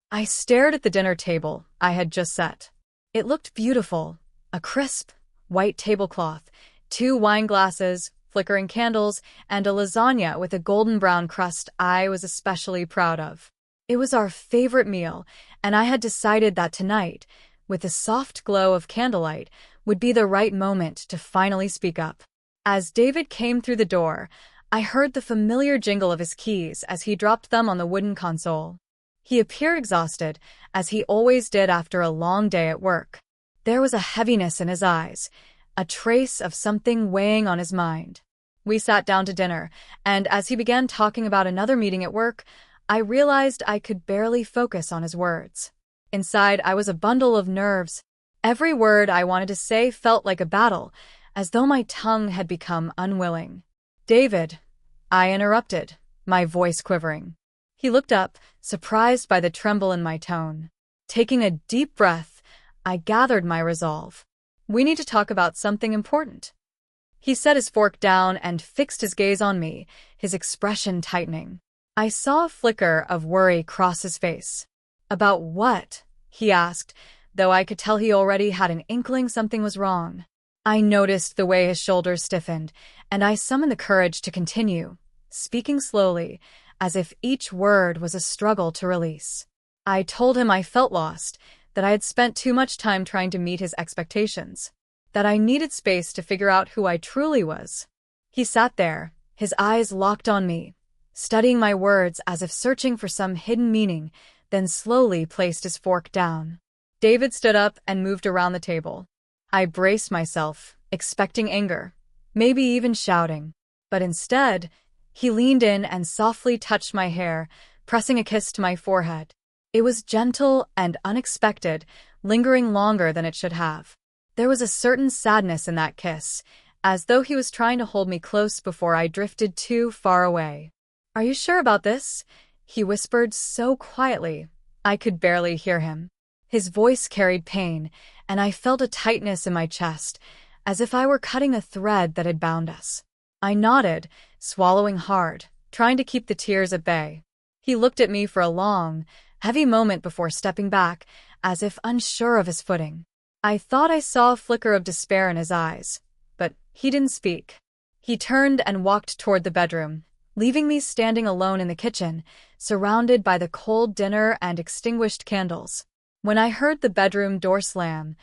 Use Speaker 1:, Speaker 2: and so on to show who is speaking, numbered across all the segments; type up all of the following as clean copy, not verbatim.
Speaker 1: I stared at the dinner table I had just set. It looked beautiful, a crisp, white tablecloth, two wine glasses, flickering candles, and a lasagna with a golden brown crust I was especially proud of. It was our favorite meal, and I had decided that tonight, with the soft glow of candlelight, would be the right moment to finally speak up. As David came through the door, I heard the familiar jingle of his keys as he dropped them on the wooden console. He appeared exhausted, as he always did after a long day at work. There was a heaviness in his eyes, a trace of something weighing on his mind. We sat down to dinner, and as he began talking about another meeting at work, I realized I could barely focus on his words. Inside, I was a bundle of nerves. Every word I wanted to say felt like a battle, as though my tongue had become unwilling. "David," I interrupted, my voice quivering. He looked up, surprised by the tremble in my tone. Taking a deep breath, I gathered my resolve. "We need to talk about something important." He set his fork down and fixed his gaze on me, his expression tightening. I saw a flicker of worry cross his face. "About what?" he asked, though I could tell he already had an inkling something was wrong. I noticed the way his shoulders stiffened, and I summoned the courage to continue, speaking slowly, as if each word was a struggle to release. I told him I felt lost, that I had spent too much time trying to meet his expectations, that I needed space to figure out who I truly was. He sat there, his eyes locked on me, studying my words as if searching for some hidden meaning, then slowly placed his fork down. David stood up and moved around the table. I braced myself, expecting anger, maybe even shouting. But instead, he leaned in and softly touched my hair, pressing a kiss to my forehead. It was gentle and unexpected, lingering longer than it should have. There was a certain sadness in that kiss, as though he was trying to hold me close before I drifted too far away. "Are you sure about this?" he whispered so quietly, I could barely hear him. His voice carried pain, and I felt a tightness in my chest, as if I were cutting a thread that had bound us. I nodded, swallowing hard, trying to keep the tears at bay. He looked at me for a long, heavy moment before stepping back, as if unsure of his footing. I thought I saw a flicker of despair in his eyes, but he didn't speak. He turned and walked toward the bedroom, leaving me standing alone in the kitchen, surrounded by the cold dinner and extinguished candles. When I heard the bedroom door slam,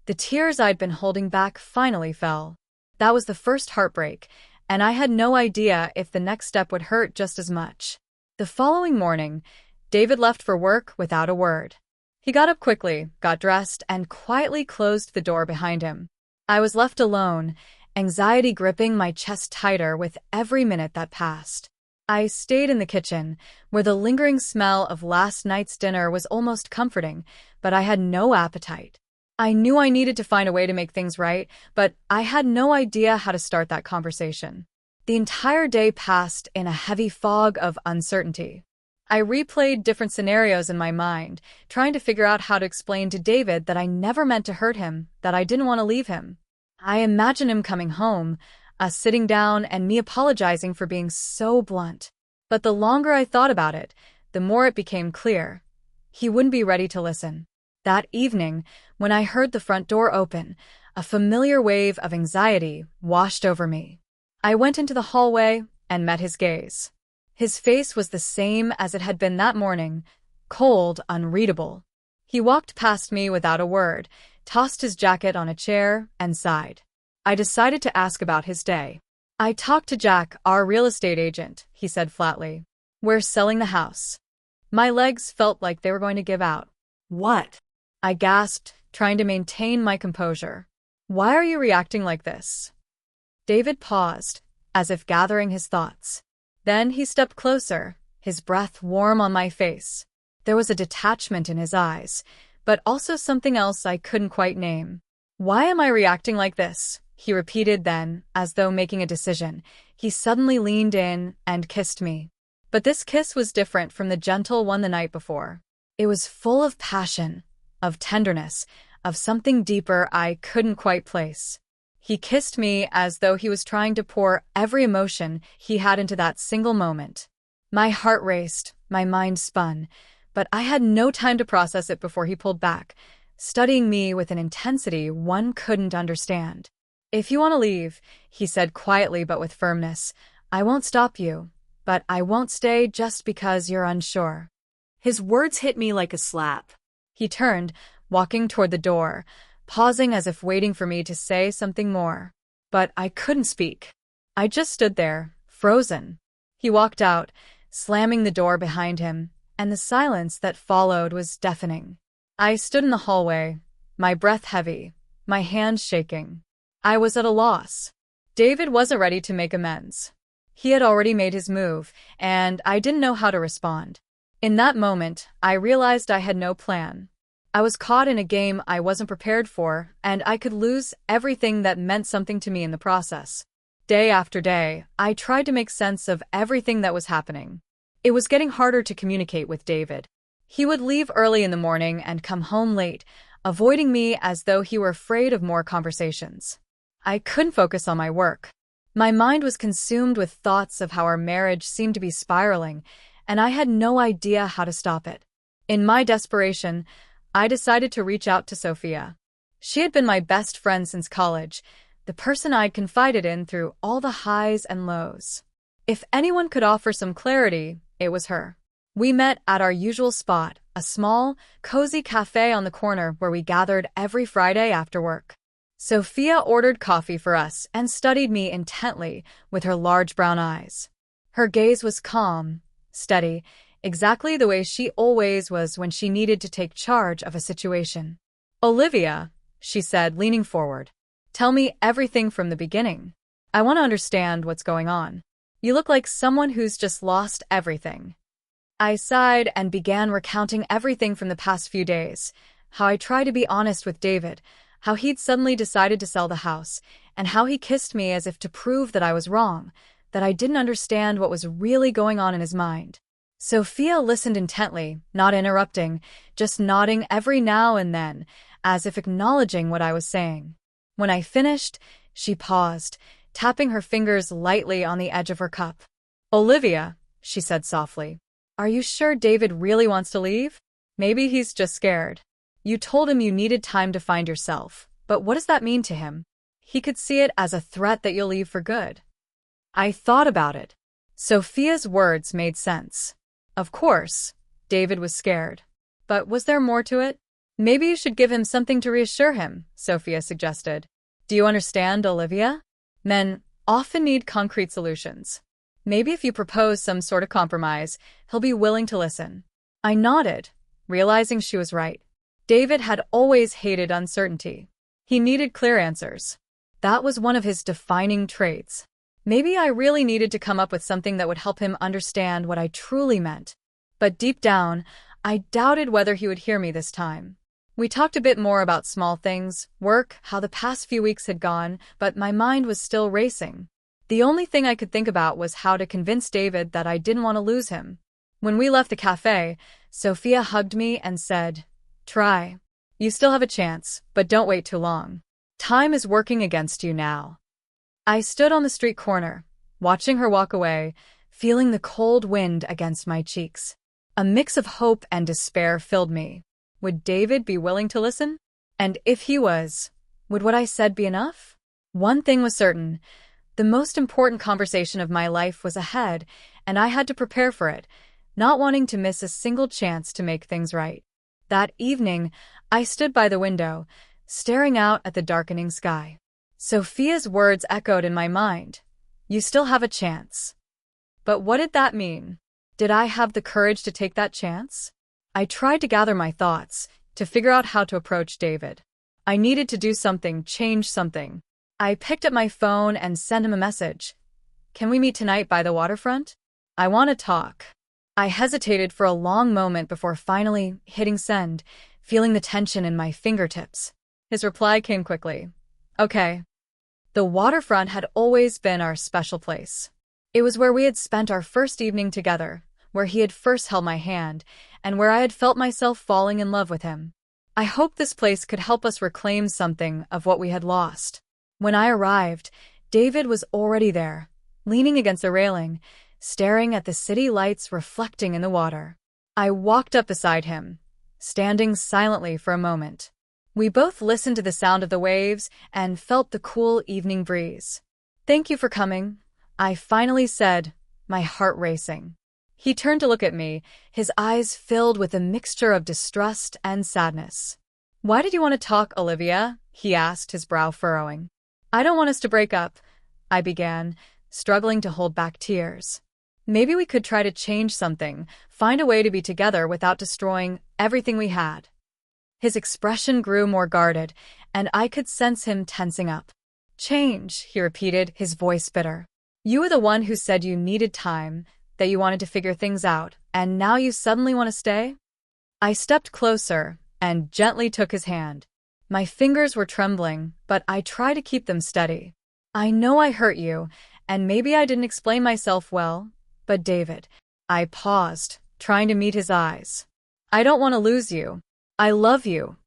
Speaker 1: the tears I'd been holding back finally fell. That was the first heartbreak, and I had no idea if the next step would hurt just as much. The following morning, David left for work without a word. He got up quickly, got dressed, and quietly closed the door behind him. I was left alone, anxiety gripping my chest tighter with every minute that passed. I stayed in the kitchen, where the lingering smell of last night's dinner was almost comforting, but I had no appetite. I knew I needed to find a way to make things right, but I had no idea how to start that conversation. The entire day passed in a heavy fog of uncertainty. I replayed different scenarios in my mind, trying to figure out how to explain to David that I never meant to hurt him, that I didn't want to leave him. I imagined him coming home, us sitting down, and me apologizing for being so blunt. But the longer I thought about it, the more it became clear. He wouldn't be ready to listen. That evening, when I heard the front door open, a familiar wave of anxiety washed over me. I went into the hallway and met his gaze. His face was the same as it had been that morning, cold, unreadable. He walked past me without a word, tossed his jacket on a chair, and sighed. I decided to ask about his day. "I talked to Jack, our real estate agent," he said flatly. "We're selling the house." My legs felt like they were going to give out. "What?" I gasped, trying to maintain my composure. "Why are you reacting like this?" David paused, as if gathering his thoughts. Then he stepped closer, his breath warm on my face. There was a detachment in his eyes, but also something else I couldn't quite name. "Why am I reacting like this?" he repeated then, as though making a decision. He suddenly leaned in and kissed me. But this kiss was different from the gentle one the night before. It was full of passion, of tenderness, of something deeper I couldn't quite place. He kissed me as though he was trying to pour every emotion he had into that single moment. My heart raced, my mind spun, But I had no time to process it before he pulled back, studying me with an intensity one couldn't understand. "If you want to leave," he said quietly but with firmness, "I won't stop you, but I won't stay just because you're unsure."
Speaker 2: His words hit me like a slap.
Speaker 1: He turned, walking toward the door, pausing as if waiting for me to say something more. But I couldn't speak. I just stood there, frozen. He walked out, slamming the door behind him, and the silence that followed was deafening. I stood in the hallway, my breath heavy, my hands shaking. I was at a loss. David wasn't ready to make amends. He had already made his move, and I didn't know how to respond. In that moment, I realized I had no plan. I was caught in a game I wasn't prepared for, and I could lose everything that meant something to me in the process. Day after day, I tried to make sense of everything that was happening. It was getting harder to communicate with David. He would leave early in the morning and come home late, avoiding me as though he were afraid of more conversations. I couldn't focus on my work. My mind was consumed with thoughts of how our marriage seemed to be spiraling, and I had no idea how to stop it. In my desperation, I decided to reach out to Sophia. She had been my best friend since college, the person I'd confided in through all the highs and lows. If anyone could offer some clarity, it was her. We met at our usual spot, a small, cozy cafe on the corner where we gathered every Friday after work. Sophia ordered coffee for us and studied me intently with her large brown eyes. Her gaze was calm, steady, exactly the way she always was when she needed to take charge of a situation. "Olivia," she said, leaning forward, "tell me everything from the beginning. I want to understand what's going on. You look like someone who's just lost everything." I sighed and began recounting everything from the past few days, how I tried to be honest with David, how he'd suddenly decided to sell the house, and how he kissed me as if to prove that I was wrong, that I didn't understand what was really going on in his mind. Sophia listened intently, not interrupting, just nodding every now and then, as if acknowledging what I was saying. When I finished, she paused, tapping her fingers lightly on the edge of her cup. "Olivia," she said softly, "are you sure David really wants to leave? Maybe he's just scared. You told him you needed time to find yourself, but what does that mean to him? He could see it as a threat that you'll leave for good." I thought about it. Sophia's words made sense. Of course, David was scared. But was there more to it? "Maybe you should give him something to reassure him," Sophia suggested. "Do you understand, Olivia? Men often need concrete solutions. Maybe if you propose some sort of compromise, he'll be willing to listen." I nodded, realizing she was right. David had always hated uncertainty. He needed clear answers. That was one of his defining traits. Maybe I really needed to come up with something that would help him understand what I truly meant. But deep down, I doubted whether he would hear me this time. We talked a bit more about small things, work, how the past few weeks had gone, but my mind was still racing. The only thing I could think about was how to convince David that I didn't want to lose him. When we left the cafe, Sophia hugged me and said, "Try. You still have a chance, but don't wait too long. Time is working against you now." I stood on the street corner, watching her walk away, feeling the cold wind against my cheeks. A mix of hope and despair filled me. Would David be willing to listen? And if he was, would what I said be enough? One thing was certain. The most important conversation of my life was ahead, and I had to prepare for it, not wanting to miss a single chance to make things right. That evening, I stood by the window, staring out at the darkening sky. Sophia's words echoed in my mind. "You still have a chance." But what did that mean? Did I have the courage to take that chance? I tried to gather my thoughts, to figure out how to approach David. I needed to do something, change something. I picked up my phone and sent him a message. "Can we meet tonight by the waterfront? I want to talk." I hesitated for a long moment before finally hitting send, feeling the tension in my fingertips. His reply came quickly. "Okay." The waterfront had always been our special place. It was where we had spent our first evening together, where he had first held my hand, and where I had felt myself falling in love with him. I hoped this place could help us reclaim something of what we had lost. When I arrived, David was already there, leaning against the railing, staring at the city lights reflecting in the water. I walked up beside him, standing silently for a moment. We both listened to the sound of the waves and felt the cool evening breeze. "Thank you for coming," I finally said, my heart racing. He turned to look at me, his eyes filled with a mixture of distrust and sadness. "Why did you want to talk, Olivia?" he asked, his brow furrowing. "I don't want us to break up," I began, struggling to hold back tears. "Maybe we could try to change something, find a way to be together without destroying everything we had." His expression grew more guarded, and I could sense him tensing up. "Change," he repeated, his voice bitter. "You were the one who said you needed time, that you wanted to figure things out, and now you suddenly want to stay?" I stepped closer and gently took his hand. My fingers were trembling, but I tried to keep them steady. "I know I hurt you, and maybe I didn't explain myself well, but David," I paused, trying to meet his eyes. "I don't want to lose you. I love you."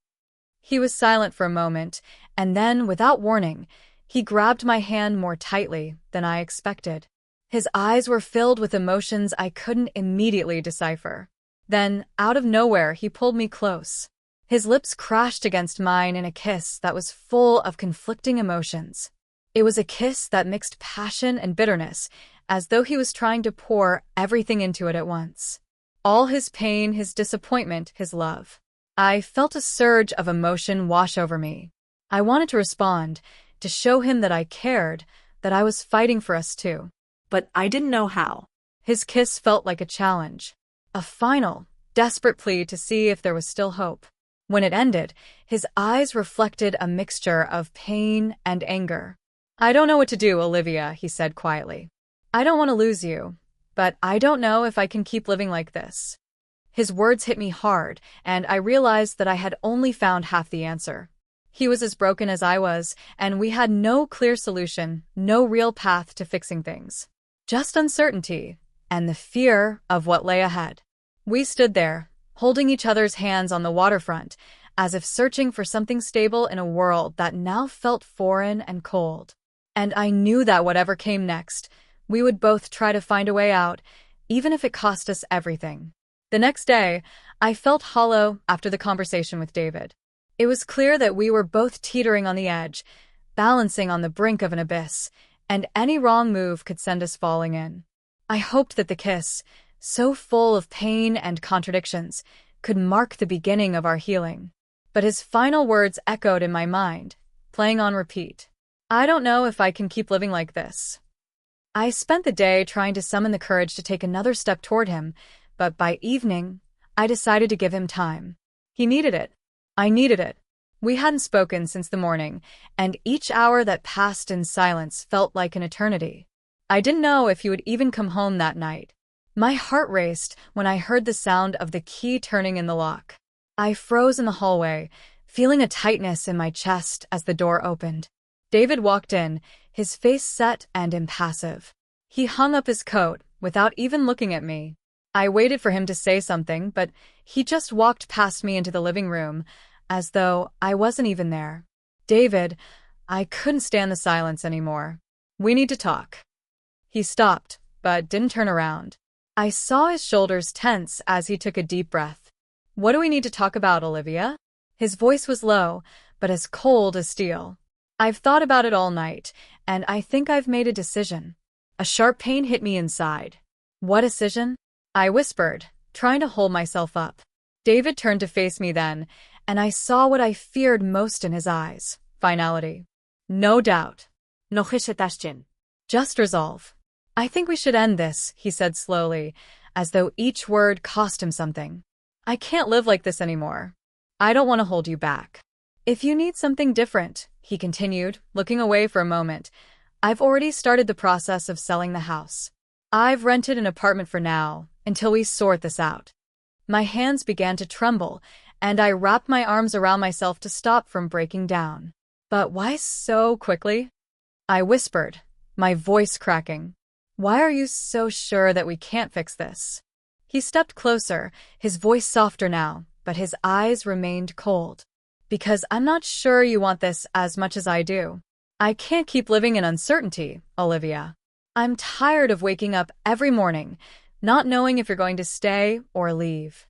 Speaker 1: He was silent for a moment, and then, without warning, he grabbed my hand more tightly than I expected. His eyes were filled with emotions I couldn't immediately decipher. Then, out of nowhere, he pulled me close. His lips crashed against mine in a kiss that was full of conflicting emotions. It was a kiss that mixed passion and bitterness, as though he was trying to pour everything into it at once. All his pain, his disappointment, his love. I felt a surge of emotion wash over me. I wanted to respond, to show him that I cared, that I was fighting for us too.
Speaker 2: But I didn't know how.
Speaker 1: His kiss felt like a challenge, a final, desperate plea to see if there was still hope. When it ended, his eyes reflected a mixture of pain and anger. "I don't know what to do, Olivia," he said quietly. "I don't want to lose you, but I don't know if I can keep living like this." His words hit me hard, and I realized that I had only found half the answer. He was as broken as I was, and we had no clear solution, no real path to fixing things. Just uncertainty, and the fear of what lay ahead. We stood there, holding each other's hands on the waterfront, as if searching for something stable in a world that now felt foreign and cold. And I knew that whatever came next, we would both try to find a way out, even if it cost us everything. The next day, I felt hollow after the conversation with David. It was clear that we were both teetering on the edge, balancing on the brink of an abyss, and any wrong move could send us falling in. I hoped that the kiss, so full of pain and contradictions, could mark the beginning of our healing. But his final words echoed in my mind, playing on repeat. "I don't know if I can keep living like this." I spent the day trying to summon the courage to take another step toward him, but by evening, I decided to give him time. He needed it. I needed it. We hadn't spoken since the morning, and each hour that passed in silence felt like an eternity. I didn't know if he would even come home that night. My heart raced when I heard the sound of the key turning in the lock. I froze in the hallway, feeling a tightness in my chest as the door opened. David walked in, his face set and impassive. He hung up his coat without even looking at me. I waited for him to say something, but he just walked past me into the living room, as though I wasn't even there. "David," I couldn't stand the silence anymore. "We need to talk." He stopped, but didn't turn around. I saw his shoulders tense as he took a deep breath. "What do we need to talk about, Olivia?" His voice was low, but as cold as steel. "I've thought about it all night, and I think I've made a decision." A sharp pain hit me inside. "What decision?" I whispered, trying to hold myself up. David turned to face me then, and I saw what I feared most in his eyes: finality. No doubt. Just resolve. "I think we should end this," he said slowly, as though each word cost him something. "I can't live like this anymore. I don't want to hold you back. If you need something different," he continued, looking away for a moment, "I've already started the process of selling the house. I've rented an apartment for now, until we sort this out." My hands began to tremble, and I wrapped my arms around myself to stop from breaking down. "But why so quickly?" I whispered, my voice cracking. "Why are you so sure that we can't fix this?" He stepped closer, his voice softer now, but his eyes remained cold. "Because I'm not sure you want this as much as I do. I can't keep living in uncertainty, Olivia. I'm tired of waking up every morning, not knowing if you're going to stay or leave.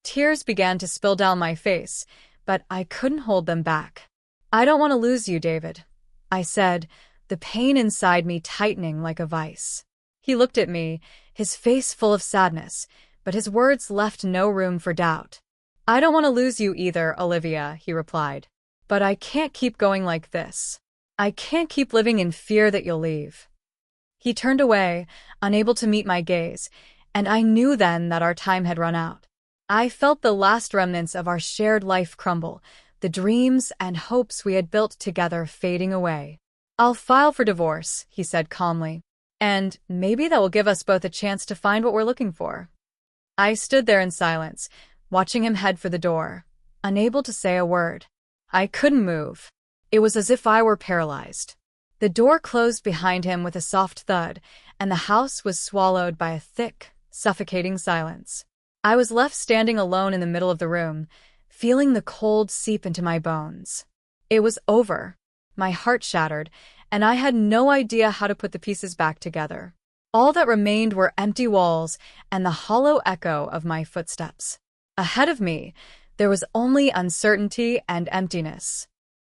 Speaker 1: Tears began to spill down my face, but I couldn't hold them back. I don't want to lose you, David, I said, the pain inside me tightening like a vice. He looked at me, his face full of sadness, but his words left no room for doubt. I don't want to lose you either, Olivia, he replied. But I can't keep going like this. I can't keep living in fear that you'll leave. He turned away, unable to meet my gaze, and I knew then that our time had run out. I felt the last remnants of our shared life crumble, the dreams and hopes we had built together fading away. I'll file for divorce, he said calmly, and maybe that will give us both a chance to find what we're looking for. I stood there in silence, watching him head for the door, unable to say a word. I couldn't move. It was as if I were paralyzed. The door closed behind him with a soft thud, and the house was swallowed by a thick, suffocating silence. I was left standing alone in the middle of the room, feeling the cold seep into my bones. It was over. My heart shattered, and I had no idea how to put the pieces back together. All that remained were empty walls and the hollow echo of my footsteps. Ahead of me, there was only uncertainty and emptiness.